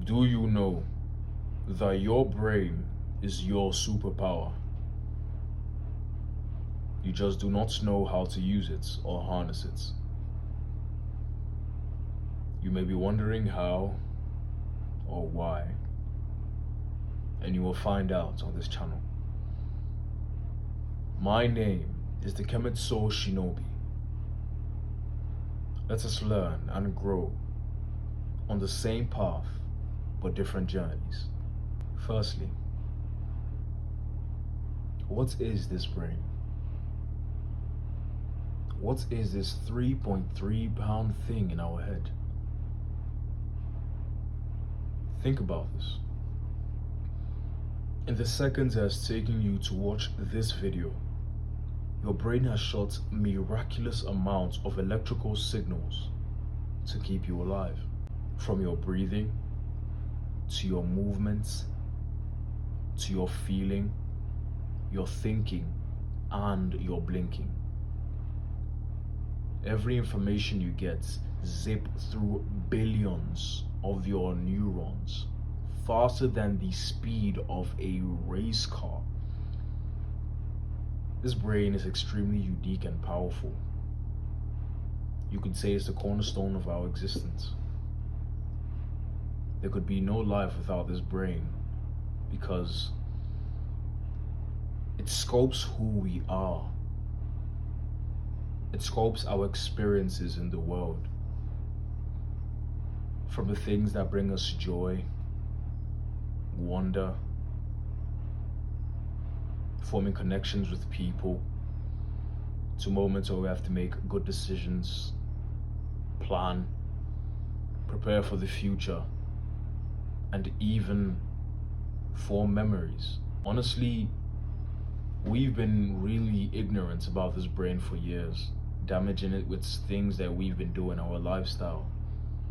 Do you know that your brain is your superpower? You just do not know how to use it or harness it. You may be wondering how or why, and you will find out on this channel. My name is the Kemetso Shinobi. Let us learn and grow on the same path but different journeys. Firstly, what is this brain? What is this 3.3-pound thing in our head? Think about this. In the seconds it has taken you to watch this video, your brain has shot miraculous amounts of electrical signals to keep you alive. From your breathing, to your movements, to your feeling, your thinking, and your blinking. Every information you get zip through billions of your neurons faster than the speed of a race car. This brain is extremely unique and powerful. You could say it's the cornerstone of our existence. There could be no life without this brain because it sculpts who we are. It sculpts our experiences in the world. From the things that bring us joy, wonder, forming connections with people, to moments where we have to make good decisions, plan, prepare for the future, and even form memories. Honestly, we've been really ignorant about this brain for years, damaging it with things that we've been doing, our lifestyle.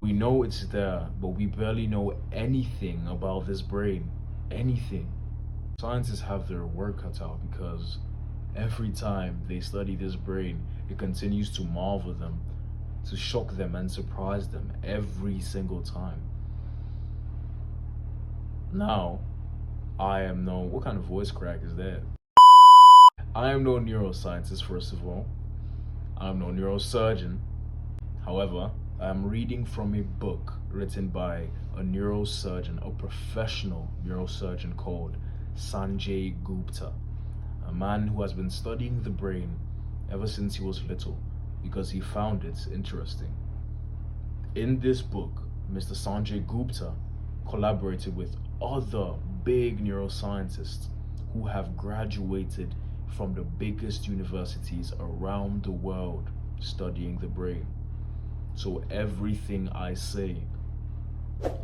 We know it's there, but we barely know anything about this brain. Anything. Scientists have their work cut out because every time they study this brain, it continues to marvel them, to shock them and surprise them every single time. Now, what kind of voice crack is that? I am no neuroscientist, first of all. I'm no neurosurgeon. However, I am reading from a book written by a neurosurgeon, a professional neurosurgeon called Sanjay Gupta, a man who has been studying the brain ever since he was little because he found it interesting. In this book, Mr. Sanjay Gupta collaborated with other big neuroscientists who have graduated from the biggest universities around the world studying the brain. So everything I say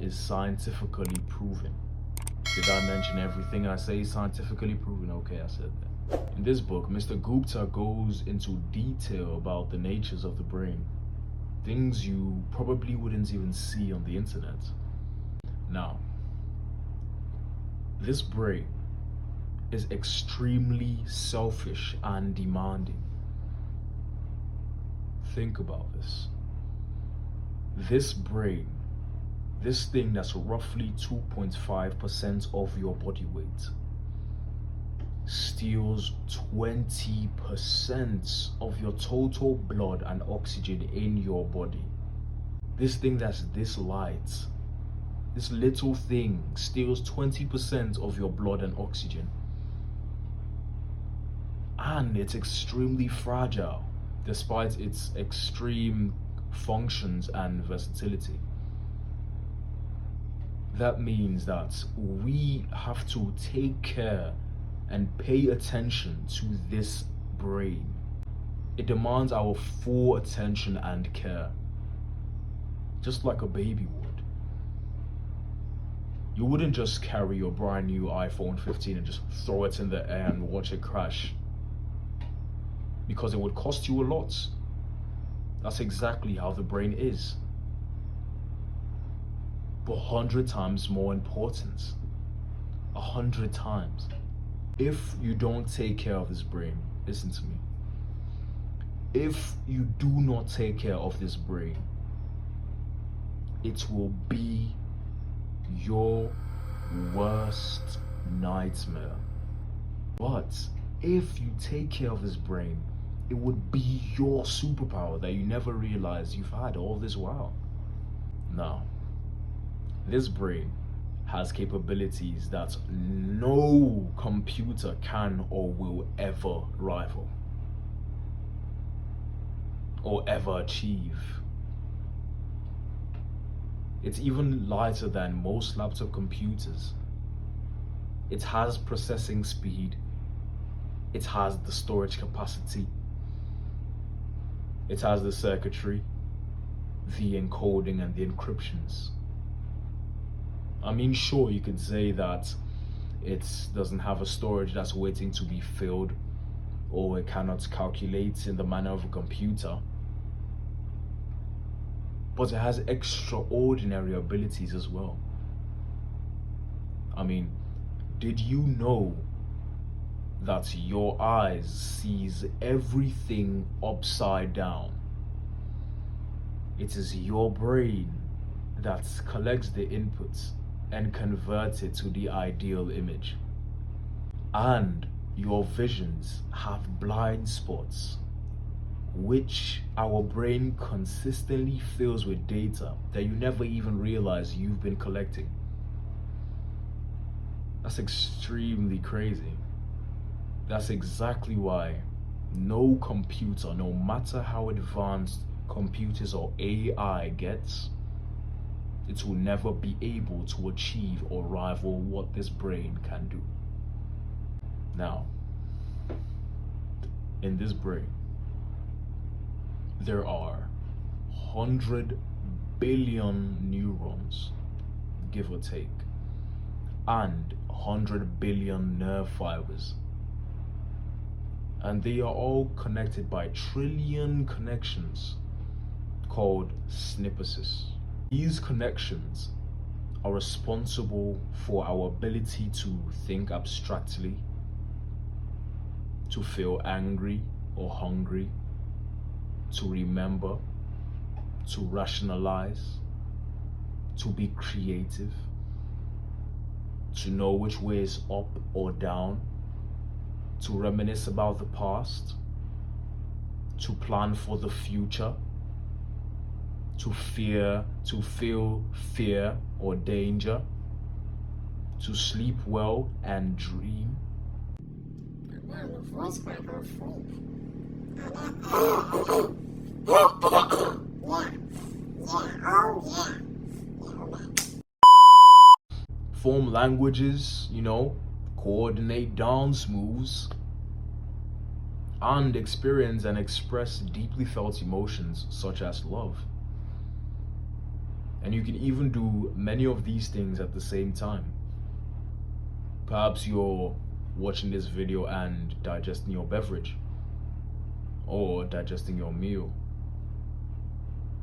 is scientifically proven. Did I mention everything I say is scientifically proven? Okay, I said that. In this book, Mr. Gupta goes into detail about the natures of the brain, things you probably wouldn't even see on the internet. Now, this brain is extremely selfish and demanding. Think about this. This brain, this thing that's roughly 2.5% of your body weight, steals 20% of your total blood and oxygen in your body. This thing that's this light, this little thing steals 20% of your blood and oxygen. And it's extremely fragile despite its extreme functions and versatility. That means that we have to take care and pay attention to this brain. It demands our full attention and care, just like a baby would. You wouldn't just carry your brand new iPhone 15 and just throw it in the air and watch it crash, because it would cost you a lot. That's exactly how the brain is, but 100 times more important. 100 times. If you don't take care of this brain, listen to me. If you do not take care of this brain, it will be your worst nightmare. But if you take care of his brain, it would be your superpower that you never realized you've had all this while. Now, this brain has capabilities that no computer can or will ever rival or ever achieve. It's even lighter than most laptop computers. It has processing speed. It has the storage capacity. It has the circuitry, the encoding, and the encryptions. I mean, sure, you could say that it doesn't have a storage that's waiting to be filled, or it cannot calculate in the manner of a computer. But it has extraordinary abilities as well. I mean, did you know that your eyes sees everything upside down? It is your brain that collects the inputs and converts it to the ideal image. And your visions have blind spots, which our brain consistently fills with data that you never even realize you've been collecting. That's extremely crazy. That's exactly why no computer, no matter how advanced computers or AI gets, it will never be able to achieve or rival what this brain can do. Now, in this brain, there are 100 billion neurons, give or take, and 100 billion nerve fibers. And they are all connected by trillion connections called synapses. These connections are responsible for our ability to think abstractly, to feel angry or hungry, to remember, to rationalize, to be creative, to know which way is up or down, to reminisce about the past, to plan for the future, to feel fear or danger, to sleep well and dream. Form languages, coordinate dance moves, and experience and express deeply felt emotions such as love. And you can even do many of these things at the same time. Perhaps you're watching this video and digesting your beverage, or digesting your meal,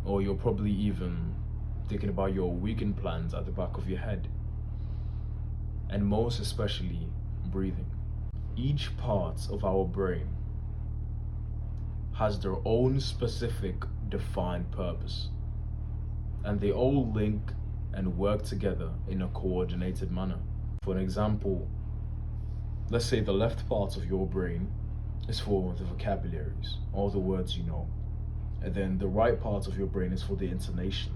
or you're probably even thinking about your weekend plans at the back of your head, and most especially breathing. Each part of our brain has their own specific defined purpose, and they all link and work together in a coordinated manner. For an example, let's say the left part of your brain is for the vocabularies, all the words you know, and then the right part of your brain is for the intonation,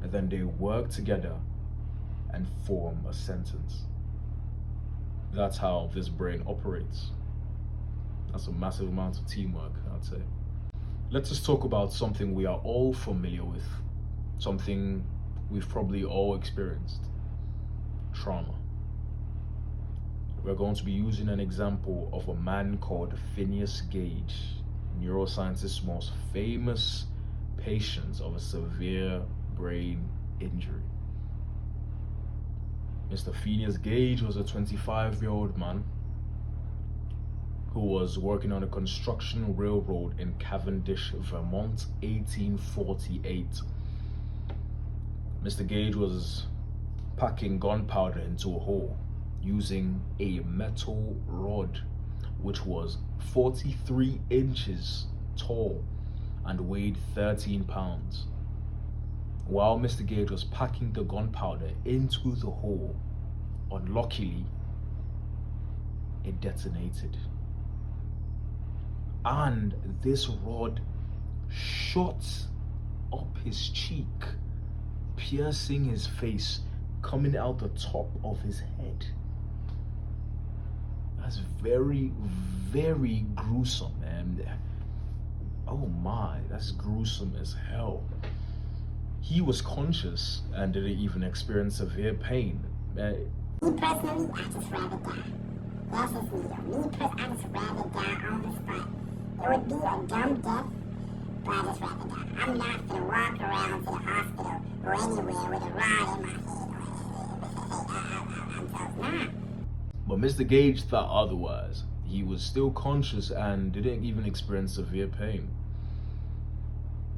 and then they work together and form a sentence. That's how this brain operates. That's a massive amount of teamwork, I'd say. Let's just talk about something we are all familiar with, something we've probably all experienced: trauma. We're going to be using an example of a man called Phineas Gage, neuroscientist's most famous patient of a severe brain injury. Mr. Phineas Gage was a 25-year-old man who was working on a construction railroad in Cavendish, Vermont, 1848. Mr. Gage was packing gunpowder into a hole using a metal rod, which was 43 inches tall and weighed 13 pounds. While Mr. Gage was packing the gunpowder into the hole, unluckily, it detonated. And this rod shot up his cheek, piercing his face, coming out the top of his head. That's very, very gruesome, man. Oh my, that's gruesome as hell. He was conscious and didn't even experience severe pain. Me personally, I just rather die. That's just me though. Me personally, I just rather die on the spot. It would be a dumb death, but I just rather die. I'm not gonna walk around to the hospital or anywhere with a rod in my head. I'm just not. But Mr. Gage thought otherwise. He was still conscious and didn't even experience severe pain.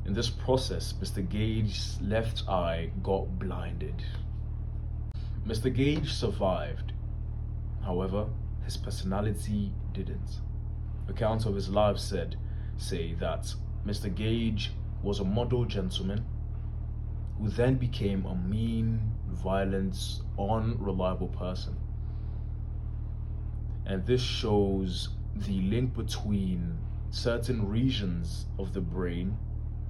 In this process, Mr. Gage's left eye got blinded. Mr. Gage survived. However, his personality didn't. Accounts of his life say that Mr. Gage was a model gentleman who then became a mean, violent, unreliable person. And this shows the link between certain regions of the brain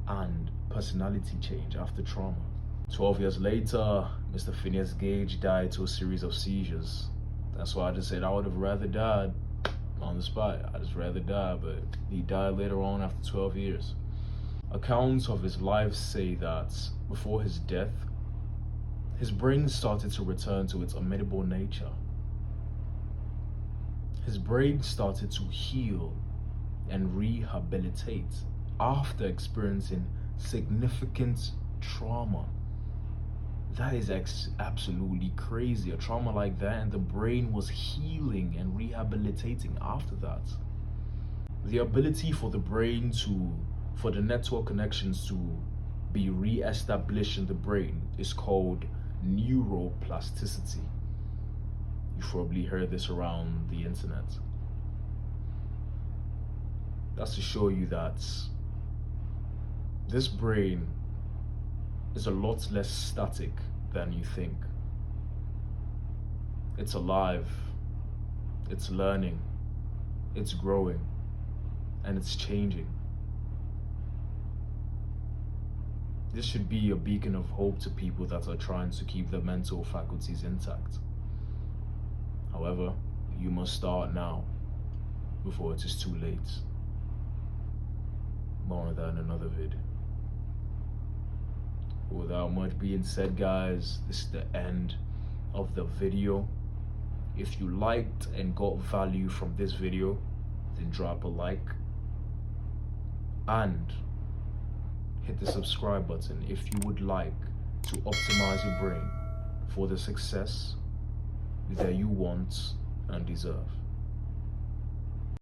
and personality change after trauma. 12 years later, Mr. Phineas Gage died to a series of seizures. That's why I just said I would have rather died on the spot. I just rather die, but he died later on after 12 years. Accounts of his life say that before his death, his brain started to return to its amenable nature. His brain started to heal and rehabilitate after experiencing significant trauma. That is absolutely crazy. A trauma like that, and the brain was healing and rehabilitating after that. The ability for the brain for the network connections to be re-established in the brain is called neuroplasticity. You've probably heard this around the internet. That's to show you that this brain is a lot less static than you think. It's alive, it's learning, it's growing, and it's changing. This should be a beacon of hope to people that are trying to keep their mental faculties intact. However, you must start now before it is too late. More on that in another vid. Without much being said, guys, this is the end of the video. If you liked and got value from this video, then drop a like and hit the subscribe button if you would like to optimize your brain for the success that you want and deserve.